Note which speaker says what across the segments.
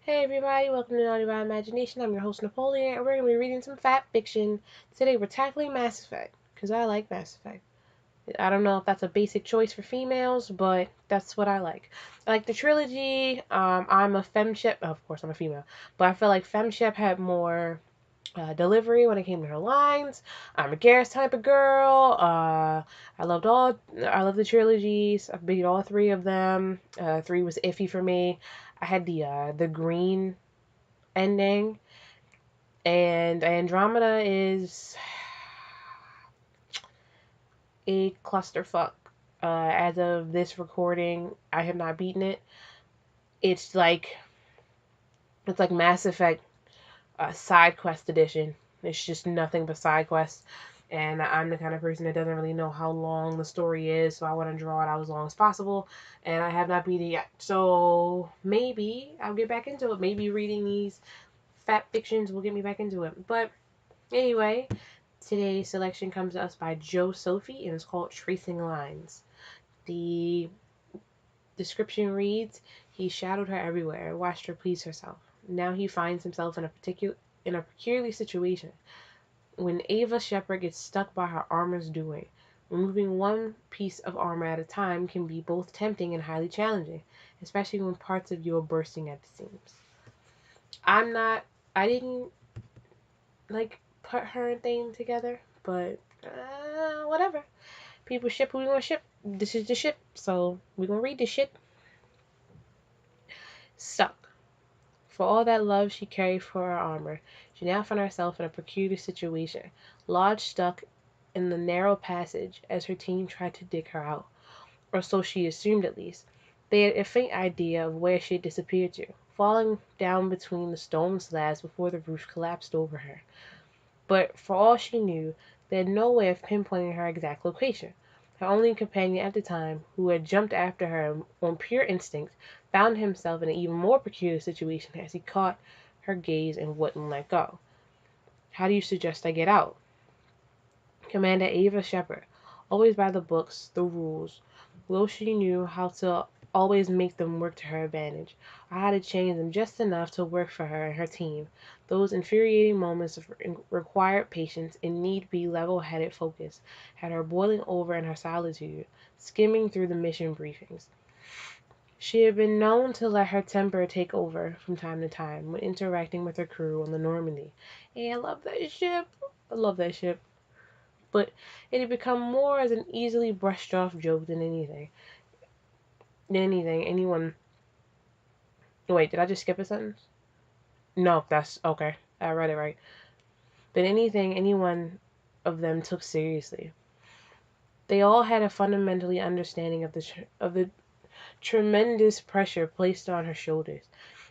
Speaker 1: Hey everybody, welcome to Naughty by Imagination. I'm your host Napoleon, and we're going to be reading some Fat Fiction. Today we're tackling Mass Effect, because I like Mass Effect. I don't know if that's a basic choice for females, but that's what I like. I like the trilogy. I'm a femshep. Of course, I'm a female, but I feel like femshep had more delivery when it came to her lines. I'm a Garrus type of girl. I love the trilogies. I've beat all three of them. Three was iffy for me. I had the green ending, and Andromeda is a clusterfuck. As of this recording, I have not beaten it. It's like Mass Effect side quest edition. It's just nothing but side quests. And I'm the kind of person that doesn't really know how long the story is, so I want to draw it out as long as possible. And I have not beat it yet. So maybe I'll get back into it. Maybe reading these Fat Fictions will get me back into it. But anyway, today's selection comes to us by Joe Sophie, and it's called Tracing Lines. The description reads, he shadowed her everywhere, watched her please herself. Now he finds himself in a peculiar situation. When Ava Shepard gets stuck by her armor's doing, removing one piece of armor at a time can be both tempting and highly challenging, especially when parts of you are bursting at the seams. I didn't put her and Thane together, but whatever. People ship who we gonna ship. This is the ship, so we gonna read the ship. Stuck. For all that love she carried for her armor, she now found herself in a peculiar situation, lodged stuck in the narrow passage as her team tried to dig her out, or so she assumed at least. They had a faint idea of where she had disappeared to, falling down between the stone slabs before the roof collapsed over her. But for all she knew, they had no way of pinpointing her exact location. Her only companion at the time, who had jumped after her on pure instinct, found himself in an even more peculiar situation as he caught her gaze and wouldn't let go. "How do you suggest I get out?" Commander Ava Shepard, always by the books, the rules. Well, she knew how to always make them work to her advantage, or how to change them just enough to work for her and her team. Those infuriating moments of required patience and need-be level-headed focus had her boiling over in her solitude, skimming through the mission briefings. She had been known to let her temper take over from time to time when interacting with her crew on the Normandy. Hey, I love that ship. I love that ship. But it had become more as an easily brushed off joke than anything. Anyone. Wait, did I just skip a sentence? No, that's okay. I read it right. But anything any one of them took seriously. They all had a fundamentally understanding of the tremendous pressure placed on her shoulders,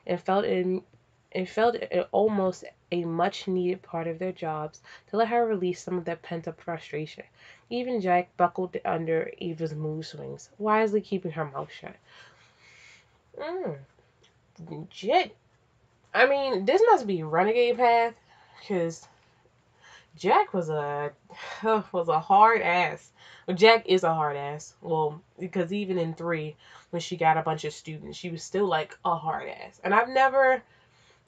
Speaker 1: and felt it almost a much needed part of their jobs to let her release some of that pent up frustration. Even Jack buckled under Ava's mood swings, wisely keeping her mouth shut. Shit. I mean, this must be Renegade Path, because Jack was a hard ass. Well, Jack is a hard ass. Well, because even in 3, when she got a bunch of students, she was still like a hard ass. And I've never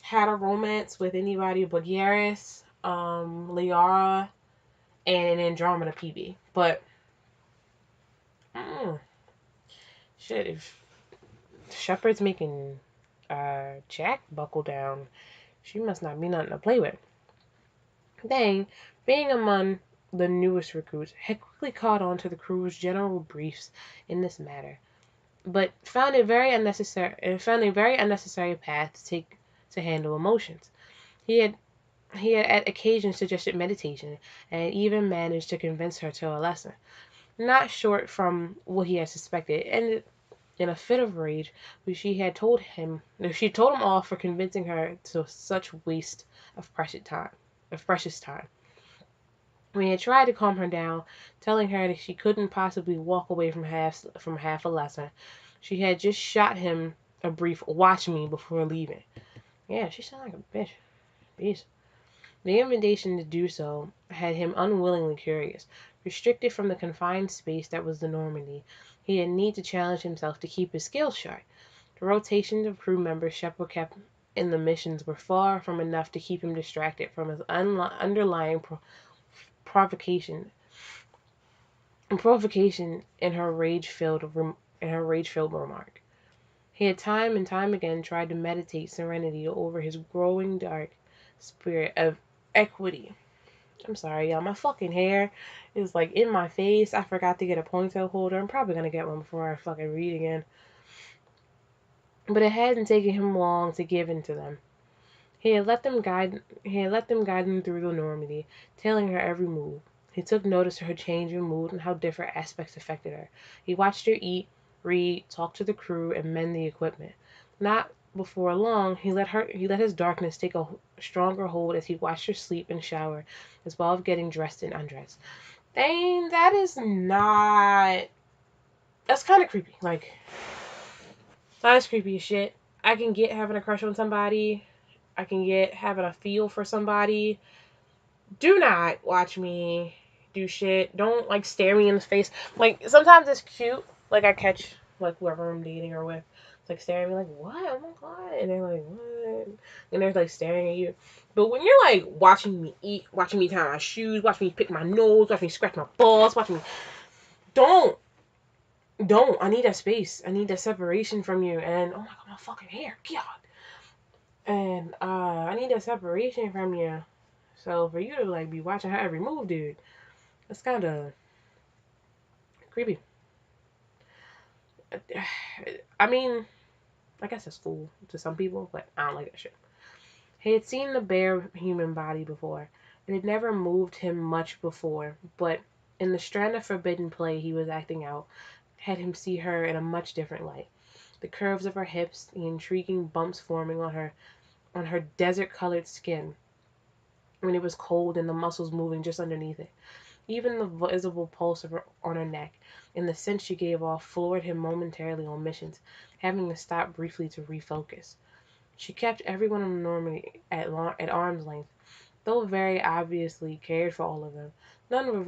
Speaker 1: had a romance with anybody but Yaris, Liara, and Andromeda PB. But shit, if Shepard's making Jack buckle down, she must not be nothing to play with. Thane, being among the newest recruits, had quickly caught on to the crew's general briefs in this matter, but found a very unnecessary path to take to handle emotions. He had at occasion suggested meditation, and had even managed to convince her to a lesson, not short from what he had suspected, and in a fit of rage, which she told him off for convincing her to such waste of precious time. When he had tried to calm her down, telling her that she couldn't possibly walk away from half a lesson, she had just shot him a brief "watch me" before leaving. Yeah, she sounded like a bitch. Beast. The invitation to do so had him unwillingly curious. Restricted from the confined space that was the Normandy, he had need to challenge himself to keep his skills sharp. The rotation of crew members Shepard kept in the missions were far from enough to keep him distracted from his underlying provocation in her rage-filled remark. He had time and time again tried to meditate serenity over his growing dark spirit of equity. I'm sorry, y'all. My fucking hair is like in my face. I forgot to get a ponytail holder. I'm probably gonna get one before I fucking read again. But it hadn't taken him long to give in to them. He had let them guide him through the Normandy, tailing her every move. He took notice of her change in mood and how different aspects affected her. He watched her eat, read, talk to the crew, and mend the equipment. Not before long, he let his darkness take a stronger hold as he watched her sleep and shower, as well as getting dressed and undressed. Dang, that's kind of creepy. Like, that's creepy as shit. I can get having a crush on somebody. I can get having a feel for somebody. Do not watch me do shit. Don't, like, stare me in the face. Like, sometimes it's cute. Like, I catch, like, whoever I'm dating or with. It's like, staring at me like, what? Oh, my God. And they're like, what? And they're, like, staring at you. But when you're, like, watching me eat, watching me tie my shoes, watching me pick my nose, watching me scratch my balls, watching me... Don't. I need that space. I need that separation from you. And, oh, my God, my fucking hair. God. And, I need that separation from you. So, for you to, like, be watching her every move, dude, that's kind of creepy. I mean, I guess that's cool to some people, but I don't like that shit. He had seen the bare human body before. It had never moved him much before, but in the strand of forbidden play he was acting out, had him see her in a much different light. The curves of her hips, the intriguing bumps forming on her desert-colored skin when it was cold and the muscles moving just underneath it. Even the visible pulse on her neck and the scent she gave off floored him momentarily on missions, having to stop briefly to refocus. She kept everyone in the Normandy at arm's length, though very obviously cared for all of them. None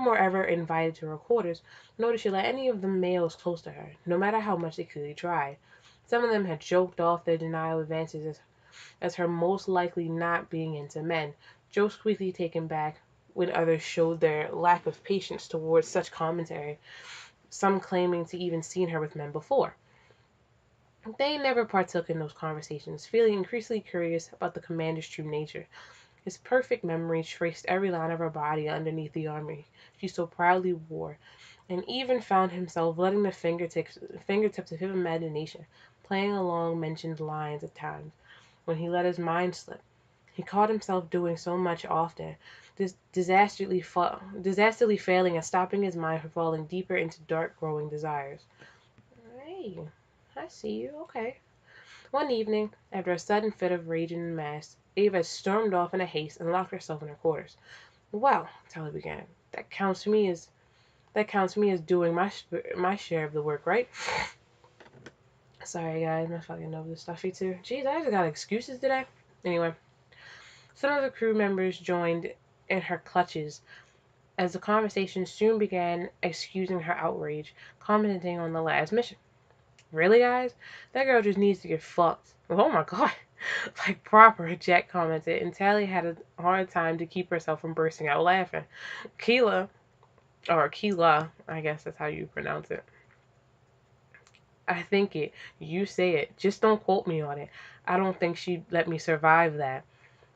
Speaker 1: were ever invited to her quarters, nor did she let any of the males close to her, no matter how much they clearly tried. Some of them had joked off their denial advances as her most likely not being into men, jokes quickly taken back when others showed their lack of patience towards such commentary, some claiming to even seen her with men before. They never partook in those conversations, feeling increasingly curious about the commander's true nature. His perfect memory traced every line of her body underneath the armor she so proudly wore, and even found himself letting the fingertips of his imagination playing along mentioned lines at times when he let his mind slip. He caught himself doing so much often, disastrously failing at stopping his mind from falling deeper into dark growing desires. Hey, I see you, okay. One evening, after a sudden fit of rage and mass, Ava stormed off in a haste and locked herself in her quarters. Well, Tally began, that counts me as doing my share of the work, right? Sorry guys, my fucking nose is stuffy too. Jeez, I just got excuses today. Anyway. Some of the crew members joined in her clutches as the conversation soon began excusing her outrage, commenting on the lad's mission. Really, guys? That girl just needs to get fucked. Oh my God. Like proper, Jack commented, and Tally had a hard time to keep herself from bursting out laughing. Keela, I guess that's how you pronounce it. I think it. You say it. Just don't quote me on it. I don't think she'd let me survive that.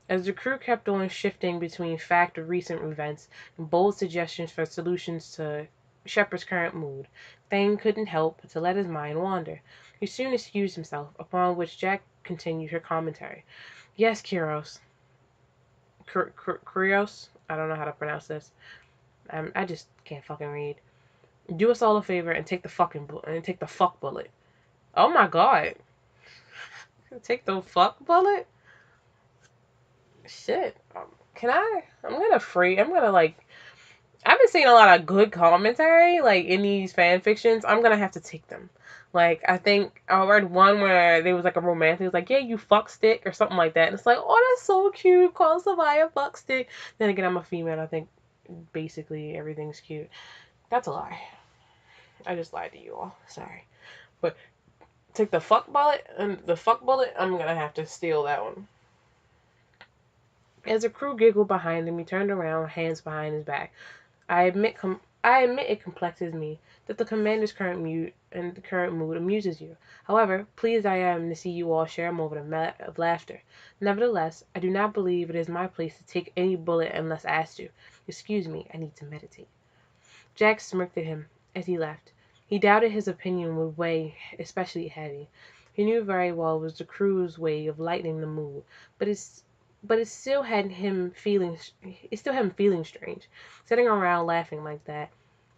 Speaker 1: As the crew kept on shifting between fact of recent events and bold suggestions for solutions to Shepard's current mood, Thane couldn't help but to let his mind wander. He soon excused himself, upon which Jack continued her commentary. Yes, Kyros. Kyros? I don't know how to pronounce this. I just can't fucking read. Do us all a favor and take the fuck bullet. Oh my God. Take the fuck bullet? Shit. I'm gonna like, I've been seeing a lot of good commentary, like, in these fan fictions. I'm gonna have to take them. Like, I think I read one where there was, like, a romance. It was like, yeah, you fuck stick, or something like that. And it's like, oh, that's so cute. Call somebody a fuck stick. Then again, I'm a female. I think basically everything's cute. That's a lie. I just lied to you all. Sorry. But Take the fuck bullet, and the fuck bullet, I'm gonna have to steal that one. As the crew giggled behind him, he turned around, hands behind his back. I admit it complexes me that the commander's current mood amuses you. However, pleased I am to see you all share a moment of laughter. Nevertheless, I do not believe it is my place to take any bullet unless asked to. Excuse me, I need to meditate. Jack smirked at him as he left. He doubted his opinion would weigh especially heavy. He knew very well it was the crew's way of lightening the mood, but it still had him feeling strange, sitting around laughing like that.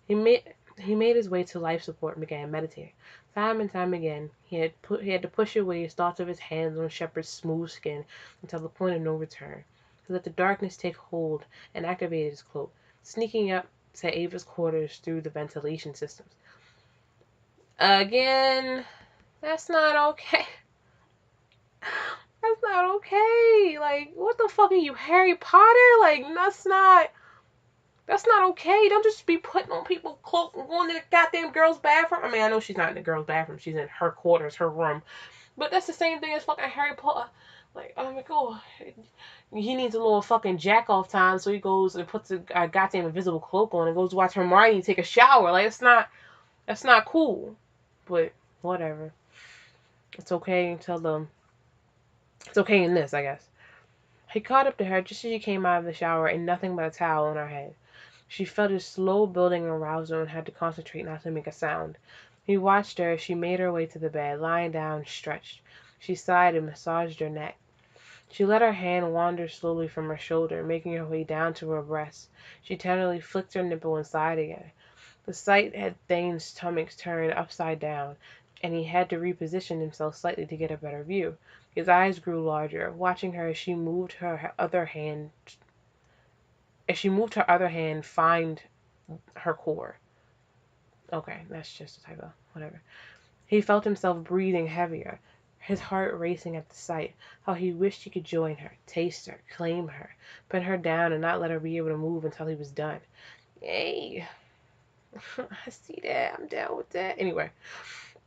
Speaker 1: He made his way to life support and began meditating. Time and time again, he had to push away his thoughts of his hands on Shepard's smooth skin until the point of no return. He let the darkness take hold and activated his cloak, sneaking up to Ava's quarters through the ventilation systems. Again, that's not okay. That's not okay. Like, what the fuck are you, Harry Potter? Like, that's not okay. Don't just be putting on people's clothes and going to the goddamn girl's bathroom. I mean, I know she's not in the girl's bathroom. She's in her quarters, her room. But that's the same thing as fucking Harry Potter. Like, oh my god. He needs a little fucking jack off time, so he goes and puts a goddamn invisible cloak on and goes to watch Hermione take a shower. Like, that's not cool. But whatever. It's okay it's okay in this, I guess. He caught up to her just as she came out of the shower and nothing but a towel on her head. She felt his slow building arousal and had to concentrate not to make a sound. He watched her as she made her way to the bed, lying down stretched. She sighed and massaged her neck. She let her hand wander slowly from her shoulder, making her way down to her breast. She tenderly flicked her nipple inside again. The sight had Thane's stomach turned upside down, and he had to reposition himself slightly to get a better view. His eyes grew larger, watching her as she moved her other hand find her core. Okay, that's just a typo. Whatever. He felt himself breathing heavier, his heart racing at the sight. How he wished he could join her, taste her, claim her, pin her down and not let her be able to move until he was done. Yay! I see that. I'm down with that. Anyway,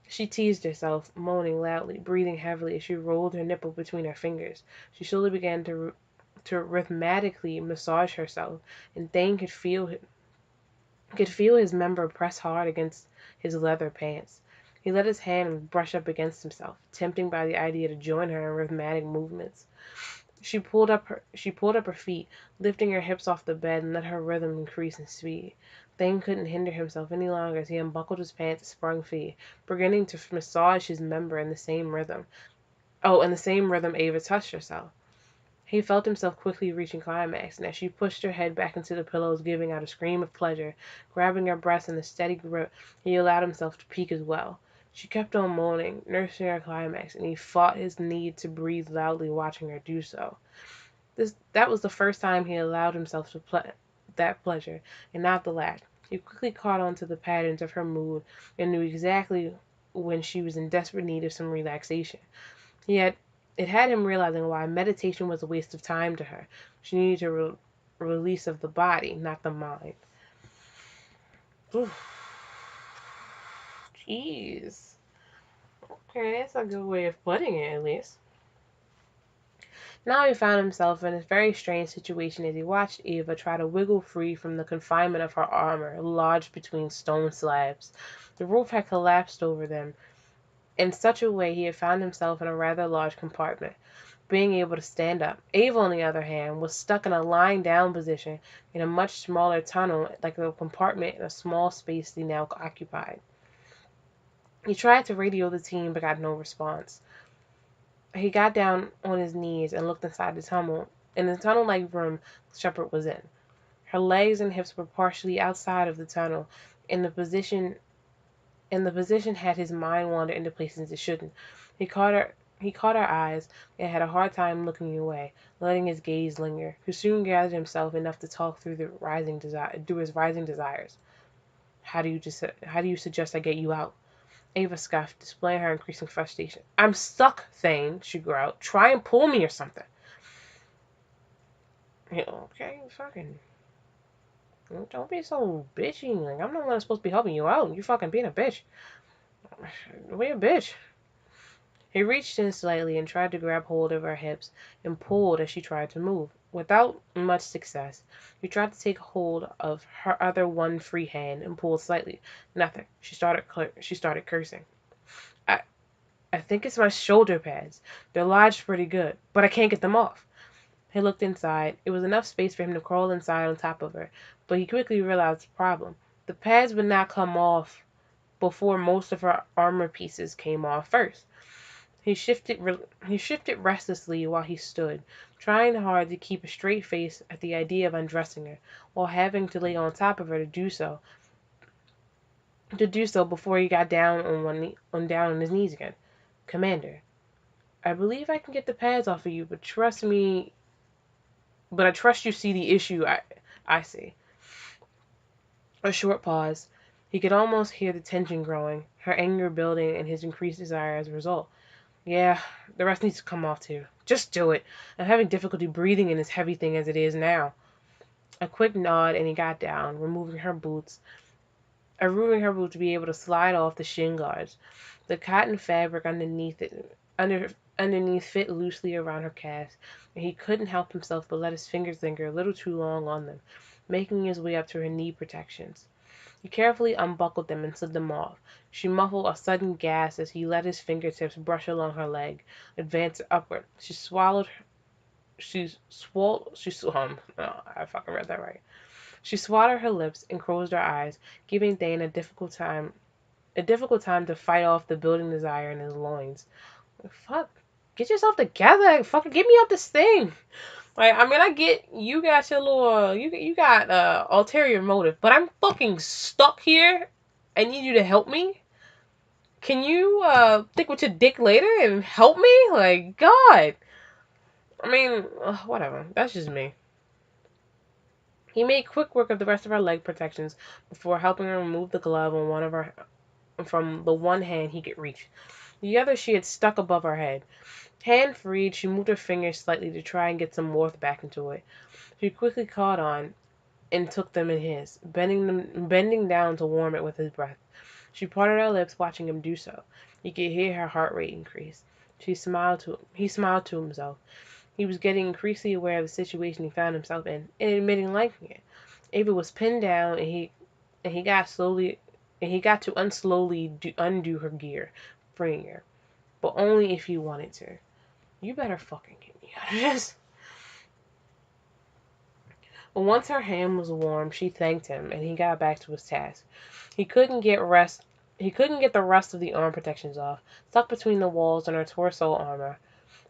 Speaker 1: she teased herself, moaning loudly, breathing heavily as she rolled her nipple between her fingers. She slowly began to rhythmically massage herself, and Thane could feel his member press hard against his leather pants. He let his hand brush up against himself, tempted by the idea to join her in rhythmic movements. She pulled up her feet, lifting her hips off the bed and let her rhythm increase in speed. Thane couldn't hinder himself any longer as he unbuckled his pants and sprung free, beginning to massage his member in the same rhythm. Oh, in the same rhythm Ava touched herself. He felt himself quickly reaching climax, and as she pushed her head back into the pillows, giving out a scream of pleasure, grabbing her breast in a steady grip, he allowed himself to peek as well. She kept on moaning, nursing her climax, and he fought his need to breathe loudly, watching her do so. That was the first time he allowed himself that pleasure, and not the last. He quickly caught on to the patterns of her mood and knew exactly when she was in desperate need of some relaxation. It had him realizing why meditation was a waste of time to her. She needed a release of the body, not the mind. Oof. Jeez. Okay, that's a good way of putting it, at least. Now he found himself in a very strange situation as he watched Ava try to wiggle free from the confinement of her armor, lodged between stone slabs. The roof had collapsed over them. In such a way he had found himself in a rather large compartment, being able to stand up. Ava, on the other hand, was stuck in a lying down position in a much smaller tunnel, like a compartment in a small space they now occupied. He tried to radio the team but got no response. He got down on his knees and looked inside the tunnel-like room Shepard was in. Her legs and hips were partially outside of the tunnel, and the position had his mind wander into places it shouldn't. He caught her eyes and had a hard time looking away, letting his gaze linger. He soon gathered himself enough to talk through his rising desires. How do you suggest I get you out? Ava scoffed, displaying her increasing frustration. I'm stuck, Thane, she growled. Try and pull me or something. Okay, fucking. Don't be so bitchy. Like, I'm not the one supposed to be helping you out. You fucking being a bitch. Be a bitch. He reached in slightly and tried to grab hold of her hips and pulled as she tried to move. Without much success, he tried to take hold of her other one free hand and pulled slightly. Nothing. She started cursing. I, I think it's my shoulder pads. They're lodged pretty good, but I can't get them off. He looked inside. It was enough space for him to crawl inside on top of her, but he quickly realized the problem. The pads would not come off before most of her armor pieces came off first. He shifted restlessly while he stood, trying hard to keep a straight face at the idea of undressing her, while having to lay on top of her to do so. Before he got down on his knees again. Commander, I believe I can get the pads off of you, but I trust you see the issue I see. A short pause. He could almost hear the tension growing, her anger building, and his increased desire as a result. Yeah, the rest needs to come off too. Just do it. I'm having difficulty breathing in this heavy thing as it is now. A quick nod and he got down, removing her boots to be able to slide off the shin guards. The cotton fabric underneath fit loosely around her calves, and he couldn't help himself but let his fingers linger a little too long on them, making his way up to her knee protections. He carefully unbuckled them and slid them off. She muffled a sudden gasp as he let his fingertips brush along her leg, advance upward. I fucking read that right. She swallowed her lips and closed her eyes, giving Dane a difficult time to fight off the building desire in his loins. Fuck. Get yourself together. Fucking get me up this thing. Like, I mean, I get you got your little, you got ulterior motive, but I'm fucking stuck here. I need you to help me. Can you think with your dick later and help me? Like, God. I mean, whatever. That's just me. He made quick work of the rest of her leg protections before helping her remove the glove from the one hand he could reach. The other she had stuck above her head. Hand freed, she moved her fingers slightly to try and get some warmth back into it. She quickly caught on and took them in his, bending down to warm it with his breath. She parted her lips, watching him do so. He could hear her heart rate increase. He smiled to himself. He was getting increasingly aware of the situation he found himself in, and admitting liking it. Ava was pinned down, and he got to undo her gear, freeing her, but only if he wanted to. You better fucking get me out of this. But once her hand was warm, she thanked him, and he got back to his task. He couldn't get the rest of the arm protections off, stuck between the walls and her torso armor.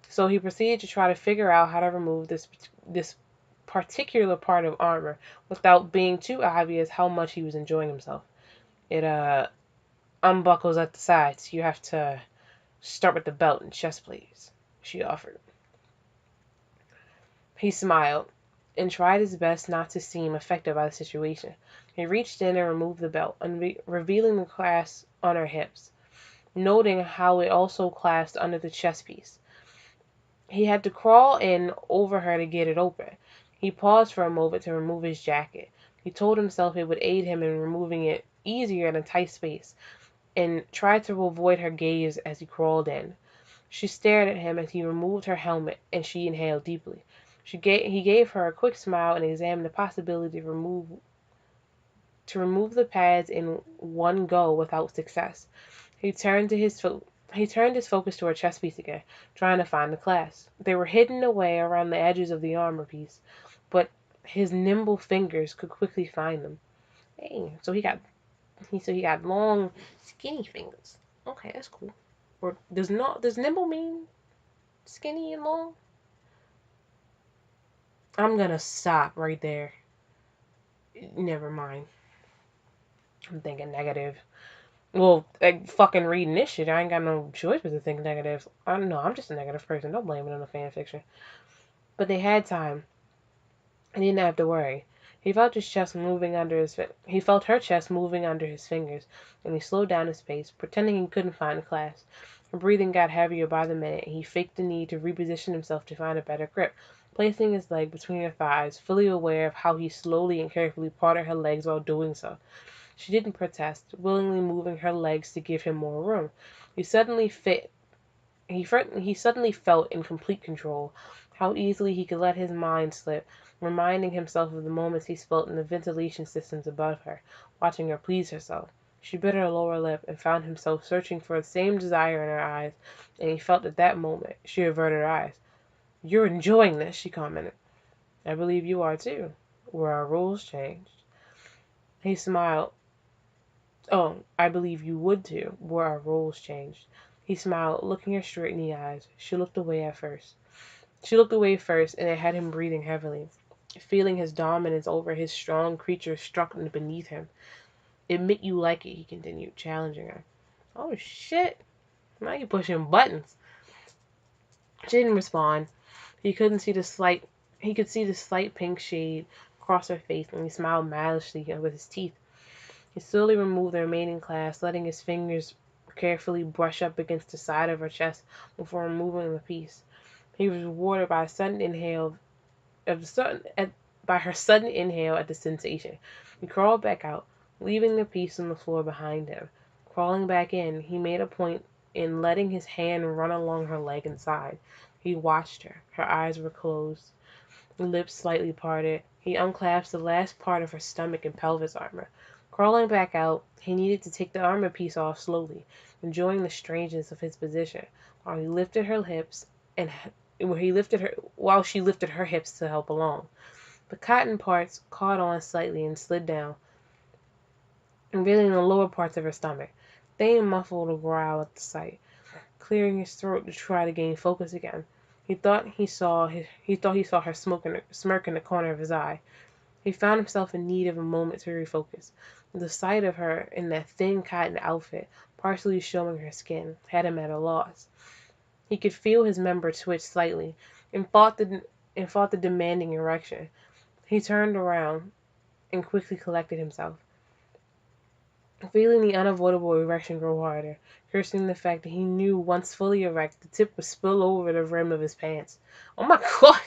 Speaker 1: So he proceeded to try to figure out how to remove this particular part of armor without being too obvious how much he was enjoying himself. It unbuckles at the sides. You have to start with the belt and chest plates, she offered. He smiled and tried his best not to seem affected by the situation. He reached in and removed the belt, revealing the clasp on her hips, noting how it also clasped under the chest piece. He had to crawl in over her to get it open. He paused for a moment to remove his jacket. He told himself it would aid him in removing it easier in a tight space, and tried to avoid her gaze as he crawled in. She stared at him as he removed her helmet, and she inhaled deeply. He gave her a quick smile and examined the possibility to remove the pads in one go without success. He turned his focus to her chest piece again, trying to find the clasps. They were hidden away around the edges of the armor piece, but his nimble fingers could quickly find them. Hey, so he got long, skinny fingers. Okay, that's cool. Or does nimble mean skinny and long? I'm gonna stop right there. Never mind. I'm thinking negative. Well, like, fucking reading this shit, I ain't got no choice but to think negative. I don't know, I'm just a negative person. Don't blame it on the fan fiction. But they had time. He didn't have to worry. He felt her chest moving under his fingers, and he slowed down his pace, pretending he couldn't find the clasp. Her breathing got heavier by the minute, and he faked the need to reposition himself to find a better grip, placing his leg between her thighs, fully aware of how he slowly and carefully parted her legs while doing so. She didn't protest, willingly moving her legs to give him more room. He suddenly fit He suddenly felt in complete control, how easily he could let his mind slip, reminding himself of the moments he spent in the ventilation systems above her, watching her please herself. She bit her lower lip and found himself searching for the same desire in her eyes, and he felt at that moment she averted her eyes. "You're enjoying this," she commented. "I believe you are too. Were our rules changed?" He smiled. "Oh, I believe you would too, were our rules changed." He smiled, looking her straight in the eyes. She looked away first, and it had him breathing heavily, feeling his dominance over his strong creature struck beneath him. "Admit you like it," he continued, challenging her. "Oh shit, now you pushing buttons." She didn't respond. He couldn't see the slight he could see the slight pink shade across her face, and he smiled maliciously with his teeth. He slowly removed the remaining clasp, letting his fingers carefully brush up against the side of her chest before removing the piece. He was rewarded by a sudden inhale of the sudden at by her sudden inhale at the sensation. He crawled back out, leaving the piece on the floor behind him. Crawling back in, he made a point in letting his hand run along her leg and side. He watched her. Her eyes were closed, lips slightly parted. He unclasped the last part of her stomach and pelvis armor. Crawling back out, he needed to take the armor piece off slowly, enjoying the strangeness of his position, while he lifted her hips and while she lifted her hips to help along. The cotton parts caught on slightly and slid down, revealing the lower parts of her stomach. Thane muffled a growl at the sight, clearing his throat to try to gain focus again. He thought he saw her smirk in the corner of his eye. He found himself in need of a moment to refocus. The sight of her in that thin cotton outfit, partially showing her skin, had him at a loss. He could feel his member twitch slightly, and fought the demanding erection. He turned around and quickly collected himself, feeling the unavoidable erection grow harder, cursing the fact that he knew once fully erect, the tip would spill over the rim of his pants. Oh my god!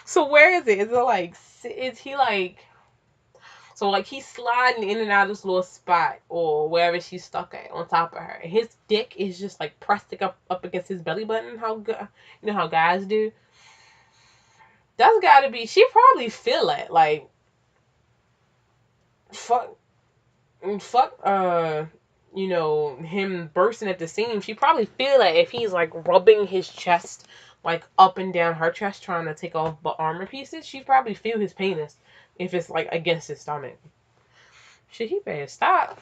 Speaker 1: So where is it? Is he like, so like he's sliding in and out of this little spot or wherever she's stuck at on top of her, and his dick is just like pressed up against his belly button. You know how guys do? That's gotta be. She probably feel it. Like fuck, fuck. Him bursting at the seam. She probably feel it if he's like rubbing his chest, like up and down her chest, trying to take off the armor pieces. She probably feel his penis if it's like against his stomach. Shit, he better stop.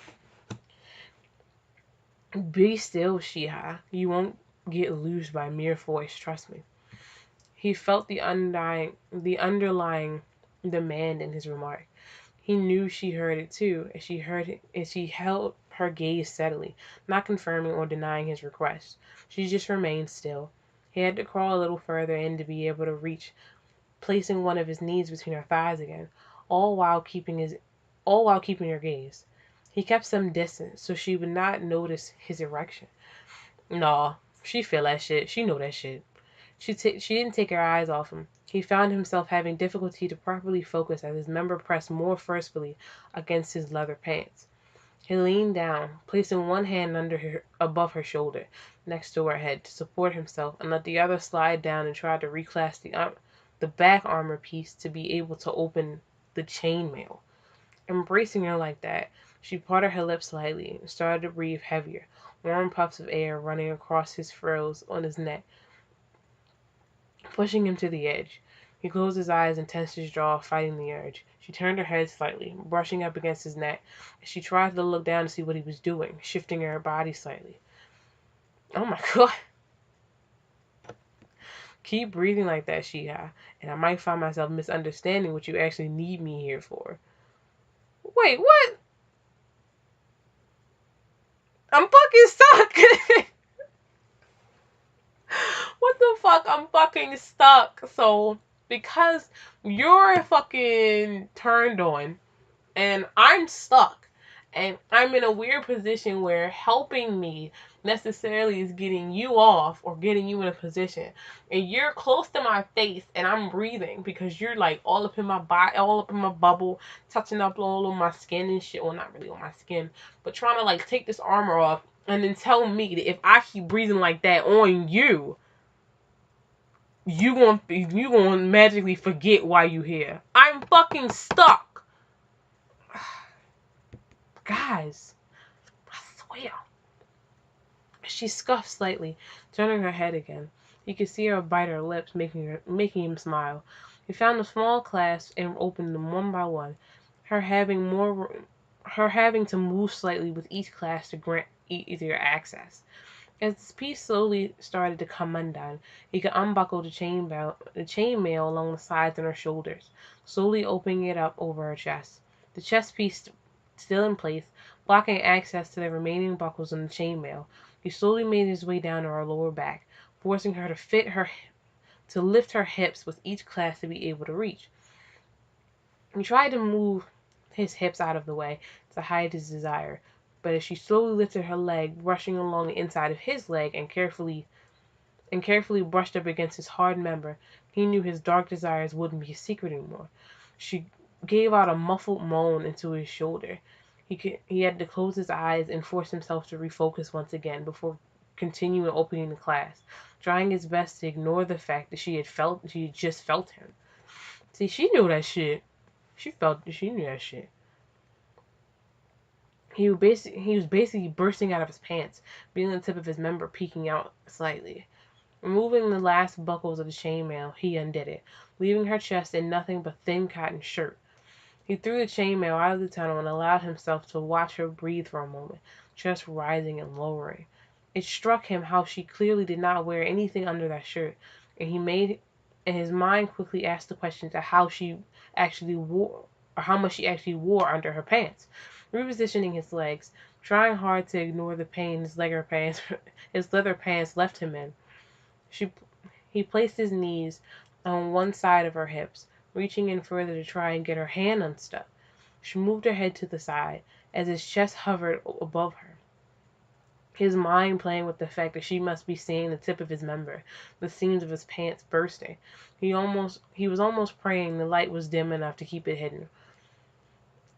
Speaker 1: Be still, Shiha. You won't get loose by mere force. Trust me. He felt the underlying demand in his remark. He knew she heard it too, as she held her gaze steadily, not confirming or denying his request. She just remained still. He had to crawl a little further in to be able to reach, placing one of his knees between her thighs again, all while keeping her gaze. He kept some distance so she would not notice his erection. No, she feel that shit. She know that shit. She didn't take her eyes off him. He found himself having difficulty to properly focus as his member pressed more forcefully against his leather pants. He leaned down, placing one hand above her shoulder, next to her head, to support himself, and let the other slide down and try to reclasp the back armor piece to be able to open the chainmail. Embracing her like that, she parted her lips slightly and started to breathe heavier, warm puffs of air running across his frills on his neck, pushing him to the edge. He closed his eyes and tensed his jaw, fighting the urge. She turned her head slightly, brushing up against his neck, as she tried to look down to see what he was doing, shifting her body slightly. Oh my god. Keep breathing like that, Shiha, and I might find myself misunderstanding what you actually need me here for. Wait, what? I'm fucking stuck! What the fuck? I'm fucking stuck. So, because you're fucking turned on and I'm stuck and I'm in a weird position where helping me necessarily is getting you off or getting you in a position, and you're close to my face and I'm breathing because you're like all up in my body, all up in my bubble, touching up all on my skin and shit. Well, not really on my skin, but trying to like take this armor off and then tell me that if I keep breathing like that on you, you gonna magically forget why you here. I'm fucking stuck. Guys, I swear. She scoffed slightly, turning her head again. You could see her bite her lips, making him smile. He found a small clasp and opened them one by one, her having to move slightly with each clasp to grant easier access. As the piece slowly started to come undone, he could unbuckle the chainmail along the sides and her shoulders, slowly opening it up over her chest. The chest piece still in place, blocking access to the remaining buckles in the chainmail. He slowly made his way down to her lower back, forcing her to lift her hips with each clasp to be able to reach. He tried to move his hips out of the way to hide his desire, but as she slowly lifted her leg, brushing along the inside of his leg and carefully brushed up against his hard member, he knew his dark desires wouldn't be a secret anymore. She gave out a muffled moan into his shoulder. He had to close his eyes and force himself to refocus once again before continuing opening the class, trying his best to ignore the fact that she had just felt him. See, she knew that shit. She knew that shit. He was basically bursting out of his pants, feeling the tip of his member peeking out slightly. Removing the last buckles of the chainmail, he undid it, leaving her chest in nothing but thin cotton shirt. He threw the chainmail out of the tunnel and allowed himself to watch her breathe for a moment, chest rising and lowering. It struck him how she clearly did not wear anything under that shirt, and his mind quickly asked the question to how she actually wore, or how much she actually wore under her pants. Repositioning his legs, trying hard to ignore the pain his leather pants left him in. He placed his knees on one side of her hips, reaching in further to try and get her hand unstuck. She moved her head to the side, as his chest hovered above her, his mind playing with the fact that she must be seeing the tip of his member, the seams of his pants bursting. He was almost praying the light was dim enough to keep it hidden.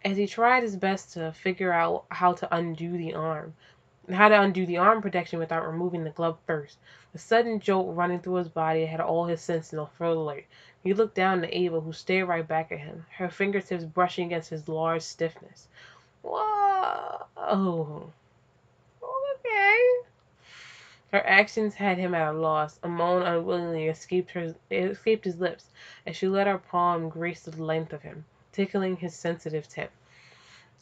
Speaker 1: As he tried his best to figure out how to undo the arm protection without removing the glove first, the sudden jolt running through his body had all his senses on full alert. He looked down at Ava, who stared right back at him, her fingertips brushing against his large stiffness. Whoa. Okay. Her actions had him at a loss. A moan unwillingly escaped his lips as she let her palm grace the length of him, tickling his sensitive tip.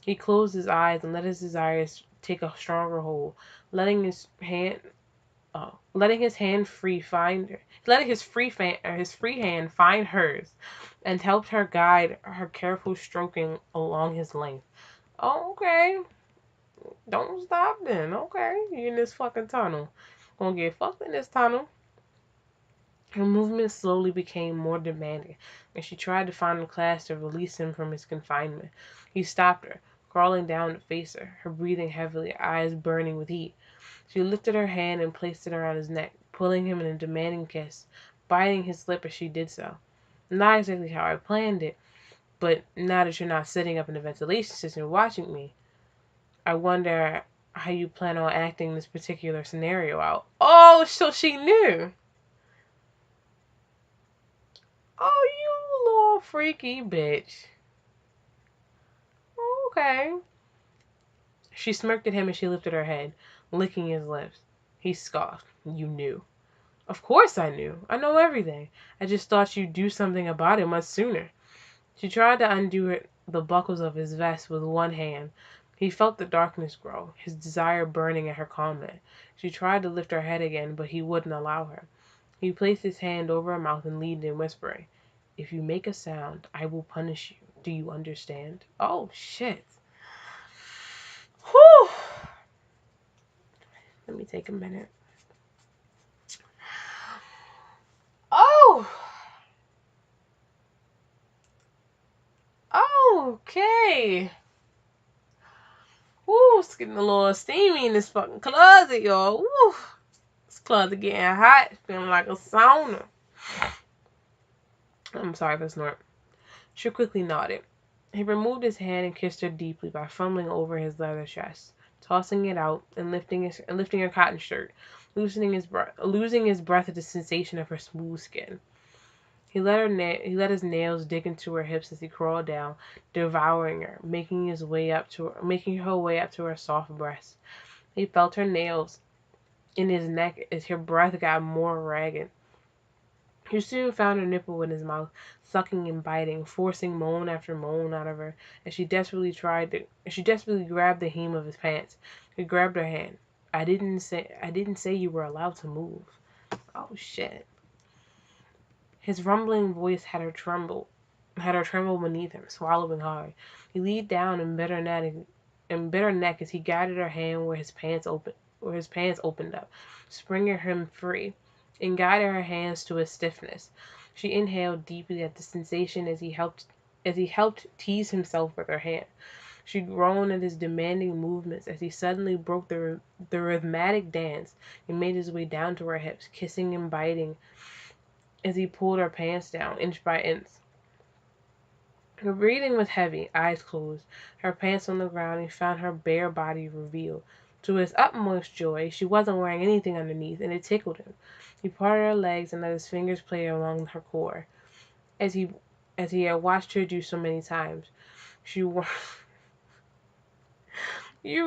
Speaker 1: He closed his eyes and let his desires take a stronger hold, letting his free hand find hers, and helped her guide her careful stroking along his length. Oh, okay. Don't stop then. Okay, you're in this fucking tunnel. Gonna get fucked in this tunnel. Her movements slowly became more demanding, and she tried to find a class to release him from his confinement. He stopped her, crawling down to face her, her breathing heavily, eyes burning with heat. She lifted her hand and placed it around his neck, pulling him in a demanding kiss, biting his lip as she did so. Not exactly how I planned it, but now that you're not sitting up in the ventilation system watching me, I wonder how you plan on acting this particular scenario out. Oh, so she knew. Oh, you little freaky bitch. Okay. She smirked at him as she lifted her head, licking his lips. He scoffed. You knew. Of course I knew. I know everything. I just thought you'd do something about it much sooner. She tried to undo the buckles of his vest with one hand. He felt the darkness grow, his desire burning at her comment. She tried to lift her head again, but he wouldn't allow her. He placed his hand over her mouth and leaned in, whispering, "If you make a sound, I will punish you. Do you understand?" Oh, shit. Whew. Let me take a minute. Oh! Okay. Woo, it's getting a little steamy in this fucking closet, y'all. Woo. This closet getting hot. It's feeling like a sauna. I'm sorry for the snort. She quickly nodded. He removed his hand and kissed her deeply by fumbling over his leather chest, tossing it out and lifting her cotton shirt, losing his breath at the sensation of her smooth skin. He let his nails dig into her hips as he crawled down, devouring her, making her way up to her soft breast. He felt her nails in his neck as her breath got more ragged. He soon found her nipple in his mouth, sucking and biting, forcing moan after moan out of her as she desperately grabbed the hem of his pants. He grabbed her hand. I didn't say you were allowed to move. Oh shit. His rumbling voice had her tremble beneath him, swallowing hard. He leaned down and bit her neck as he guided her hand where his pants opened up, springing him free, and guided her hands to his stiffness. She inhaled deeply at the sensation as he helped tease himself with her hand. She groaned at his demanding movements as he suddenly broke the rhythmic dance and made his way down to her hips, kissing and biting as he pulled her pants down, inch by inch. Her breathing was heavy, eyes closed, her pants on the ground. He found her bare body revealed. To his utmost joy, she wasn't wearing anything underneath, and it tickled him. He parted her legs and let his fingers play along her core, as he had watched her do so many times. You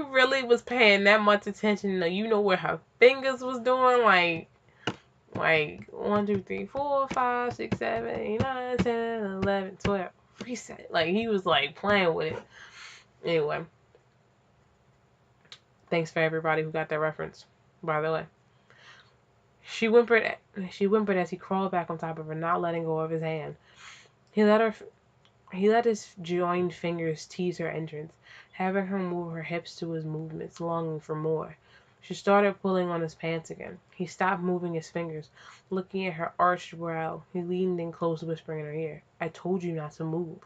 Speaker 1: really was paying that much attention. You know what her fingers was doing, like 1, 2, 3, 4, 5, 6, 7, 8, 9, 10, 11, 12. Reset. Like he was like playing with it. Anyway, thanks for everybody who got that reference. By the way, she whimpered as he crawled back on top of her, not letting go of his hand. He let his joined fingers tease her entrance, having her move her hips to his movements, longing for more. She started pulling on his pants again. He stopped moving his fingers, looking at her arched brow. He leaned in close, whispering in her ear, I told you not to move.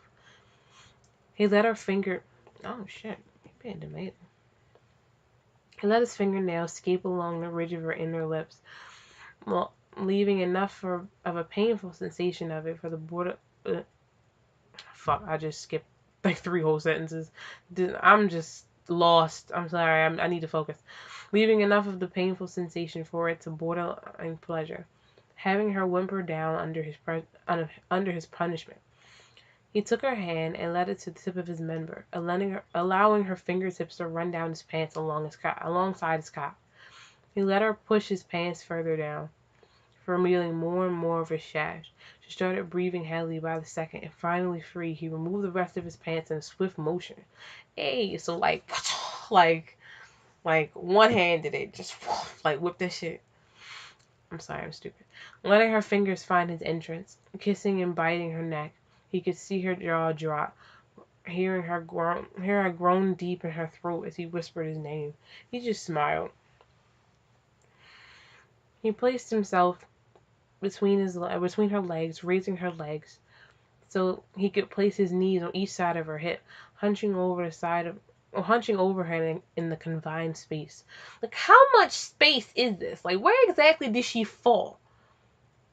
Speaker 1: He let her finger... Oh, shit. He being amazing. He let his fingernails escape along the ridge of her inner lips, well, leaving enough of a painful sensation of it for the border... Fuck, I just skipped like 3 whole sentences. I'm just lost. I'm sorry. I need to focus. Leaving enough of the painful sensation for it to border on pleasure. Having her whimper down under his punishment. He took her hand and led it to the tip of his member, allowing her fingertips to run down his pants alongside his cock. He let her push his pants further down, revealing more and more of his shaft. She started breathing heavily by the second, and finally free, he removed the rest of his pants in a swift motion. Hey, so like one-handed it, just like whip that shit. I'm sorry, I'm stupid. Letting her fingers find his entrance, kissing and biting her neck. He could see her jaw drop, hear her groan deep in her throat as he whispered his name. He just smiled. He placed himself between her legs, raising her legs so he could place his knees on each side of her hip, hunching over her in the confined space. Like, how much space is this? Like, where exactly did she fall?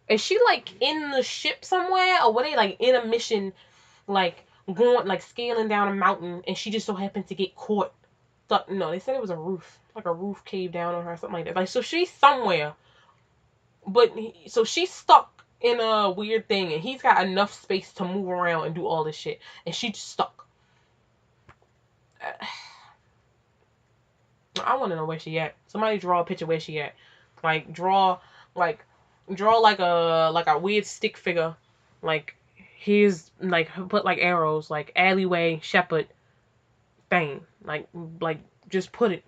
Speaker 1: Is she like in the ship somewhere, or were they like in a mission, like going like scaling down a mountain, and she just so happened to get caught? No, they said it was a roof, like a roof caved down on her, something like that. Like, so she's somewhere, so she's stuck in a weird thing, and he's got enough space to move around and do all this shit, and she's stuck. I want to know where she at. Somebody draw a picture where she at. Like draw like a weird stick figure. Like here's like put like arrows, like alleyway shepherd thing. Like just put it.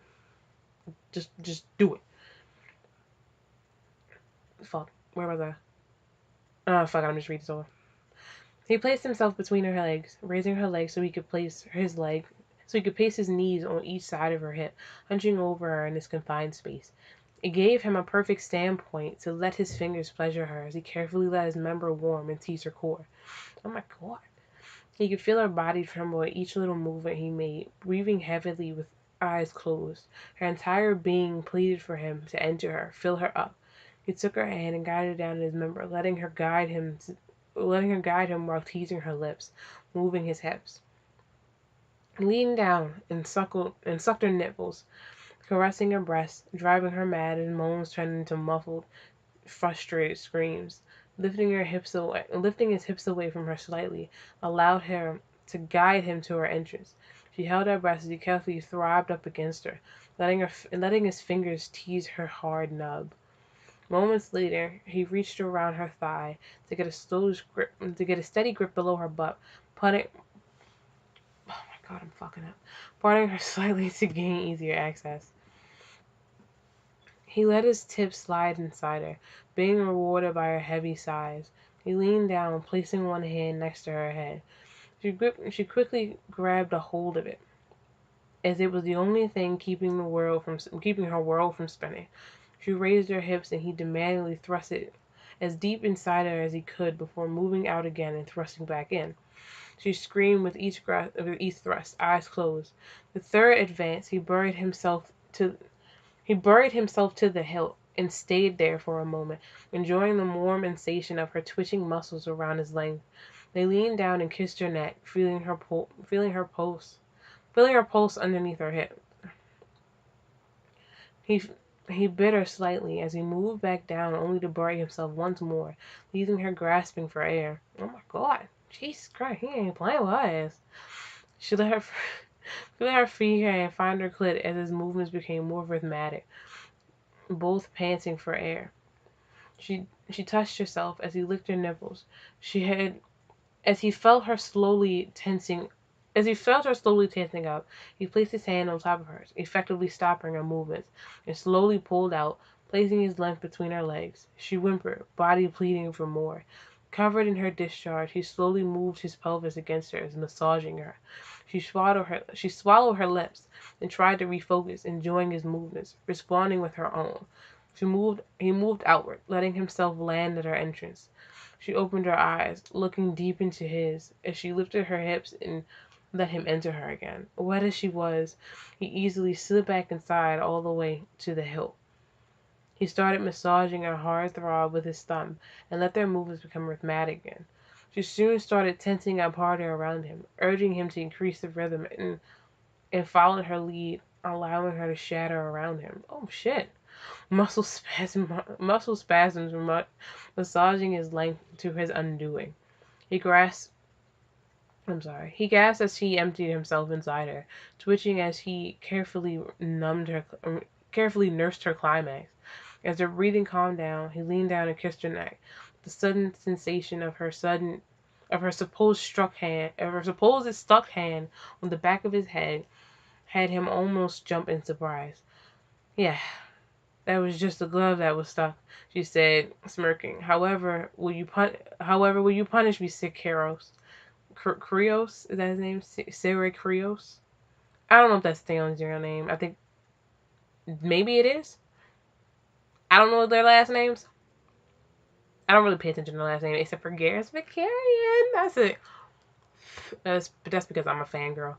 Speaker 1: Just do it. Fuck. Where was I? Oh fuck, I'm just reading this over. He placed himself between her legs, raising her legs so he could place his knees on each side of her hip, hunching over her in this confined space. It gave him a perfect standpoint to let his fingers pleasure her as he carefully let his member warm and tease her core. Oh my god. He could feel her body tremble at each little movement he made, breathing heavily with eyes closed. Her entire being pleaded for him to enter her, fill her up. He took her hand and guided her down his member, letting her guide him while teasing her lips, moving his hips. He leaned down and sucked her nipples, caressing her breasts, driving her mad as moans turned into muffled, frustrated screams. Lifting his hips away from her slightly, allowed her to guide him to her entrance. She held her breast as he carefully throbbed up against her, letting his fingers tease her hard nub. Moments later, he reached around her thigh to get a steady grip below her butt, putting oh my god, I'm fucking up. Parting her slightly to gain easier access. He let his tip slide inside her, being rewarded by her heavy sighs. He leaned down, placing one hand next to her head. She quickly grabbed a hold of it, as it was the only thing keeping her world from spinning. She raised her hips, and he demandingly thrust it as deep inside her as he could before moving out again and thrusting back in. She screamed with each thrust, eyes closed. The third advance, he buried himself to the hilt and stayed there for a moment, enjoying the warm sensation of her twitching muscles around his length. They leaned down and kissed her neck, feeling her pulse underneath her hip. He he bit her slightly as he moved back down, only to bury himself once more, leaving her grasping for air. Oh my god. Jesus Christ, he ain't playing with her ass. She let her free her and find her clit as his movements became more rhythmic, both panting for air. She touched herself as he licked her nipples. She had as he felt her slowly tensing up, he placed his hand on top of hers, effectively stopping her movements, and slowly pulled out, placing his length between her legs. She whimpered, body pleading for more. Covered in her discharge, he slowly moved his pelvis against her, massaging her. She swallowed her lips and tried to refocus, enjoying his movements, responding with her own. He moved outward, letting himself land at her entrance. She opened her eyes, looking deep into his, as she lifted her hips and let him enter her again. Wet as she was, he easily slid back inside all the way to the hilt. He started massaging her hard throb with his thumb and let their movements become rhythmic again. She soon started tensing up harder around him, urging him to increase the rhythm and followed her lead, allowing her to shatter around him. Oh shit. Muscle spasms were massaging his length to his undoing. He gasped as he emptied himself inside her, twitching as he carefully nursed her climax. As her breathing calmed down, he leaned down and kissed her neck. The sudden sensation of her supposed stuck hand on the back of his head had him almost jump in surprise. Yeah, that was just a glove that was stuck, she said, smirking. However, will you punish me, sick Krios? Krios? Is that his name? Sarah Krios? I don't know if that's Theon's real name. I think maybe it is. I don't know their last names. I don't really pay attention to their last name except for Garrus Vicarian. That's it. That's because I'm a fangirl.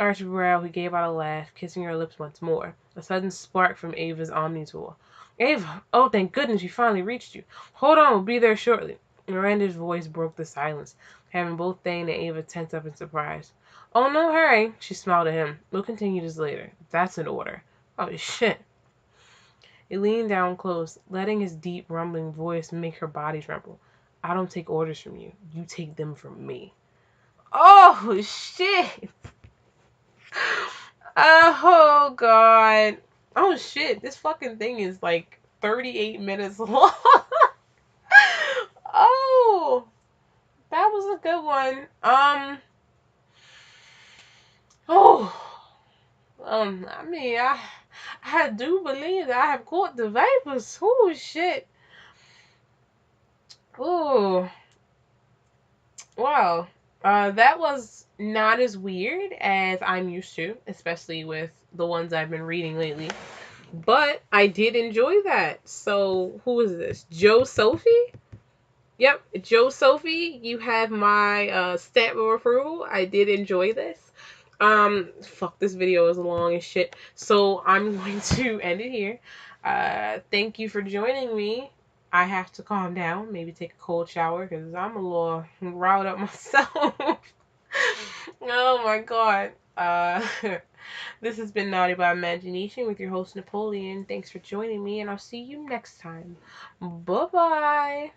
Speaker 1: Archie brow, he gave out a laugh, kissing her lips once more. A sudden spark from Ava's Omnitool. Ava! Oh, thank goodness we finally reached you. Hold on, we'll be there shortly. Miranda's voice broke the silence, having both Thane and Ava tense up in surprise. Oh, no hurry, she smiled at him. We'll continue this later. That's an order. Oh, shit. He leaned down close, letting his deep, rumbling voice make her body tremble. I don't take orders from you. You take them from me. Oh, shit. Oh, God. Oh, shit. This fucking thing is like 38 minutes long. Oh, that was a good one. I mean, I do believe that I have caught the vapors. Oh, shit. Oh, wow. That was not as weird as I'm used to, especially with the ones I've been reading lately. But I did enjoy that. So, who is this? Joe Sophie? Yep, Joe Sophie, you have my stamp of approval. I did enjoy this. Fuck, this video is long as shit. So, I'm going to end it here. Thank you for joining me. I have to calm down, maybe take a cold shower because I'm a little riled up myself. Oh my god. This has been Naughty by Imagination with your host Napoleon. Thanks for joining me, and I'll see you next time. Bye bye.